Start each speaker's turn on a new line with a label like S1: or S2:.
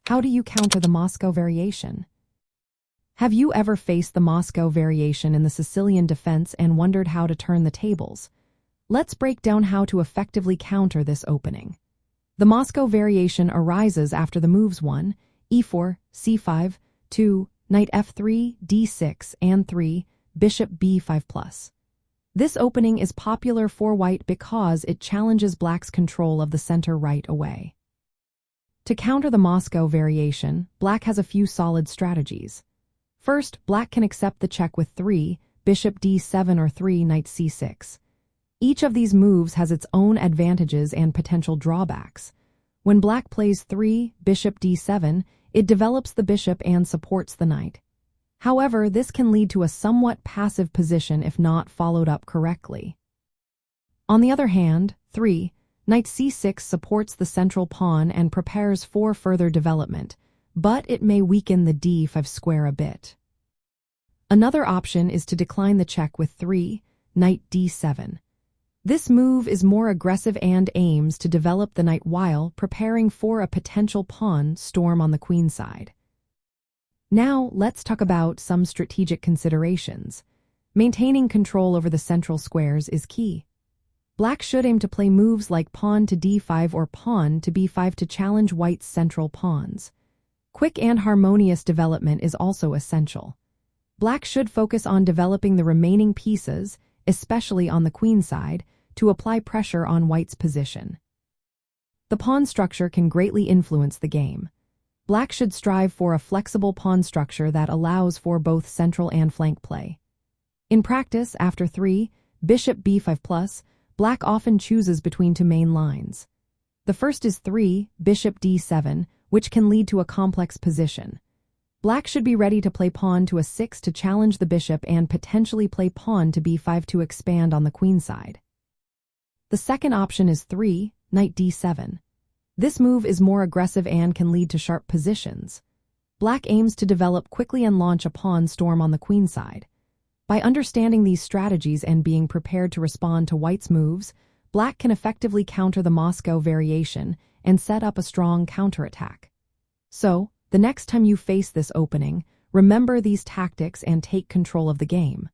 S1: How do you counter the Moscow variation? Have you ever faced the Moscow variation in the Sicilian Defense and wondered how to turn the tables? Let's break down how to effectively counter this opening. The Moscow variation arises after the moves 1, e4, c5, 2, knight f3, d6, and 3, bishop b5+. This opening is popular for white because it challenges black's control of the center right away. To counter the Moscow variation, black has a few solid strategies. First, black can accept the check with 3, bishop d7 or 3, knight c6. Each of these moves has its own advantages and potential drawbacks. When black plays 3, bishop d7, it develops the bishop and supports the knight. However, this can lead to a somewhat passive position if not followed up correctly. On the other hand, 3, knight c6 supports the central pawn and prepares for further development, but it may weaken the d5 square a bit. Another option is to decline the check with 3, knight d7. This move is more aggressive and aims to develop the knight while preparing for a potential pawn storm on the queenside. Now, let's talk about some strategic considerations. Maintaining control over the central squares is key. Black should aim to play moves like pawn to d5 or pawn to b5 to challenge white's central pawns. Quick and harmonious development is also essential. Black should focus on developing the remaining pieces, especially on the queenside, to apply pressure on white's position. The pawn structure can greatly influence the game. Black should strive for a flexible pawn structure that allows for both central and flank play. In practice, after 3, bishop b5+, black often chooses between two main lines. The first is 3, bishop d7, which can lead to a complex position. Black should be ready to play pawn to a6 to challenge the bishop and potentially play pawn to b5 to expand on the queenside. The second option is 3, knight d7. This move is more aggressive and can lead to sharp positions. Black aims to develop quickly and launch a pawn storm on the queenside. By understanding these strategies and being prepared to respond to white's moves, black can effectively counter the Moscow variation and set up a strong counterattack. So, the next time you face this opening, remember these tactics and take control of the game.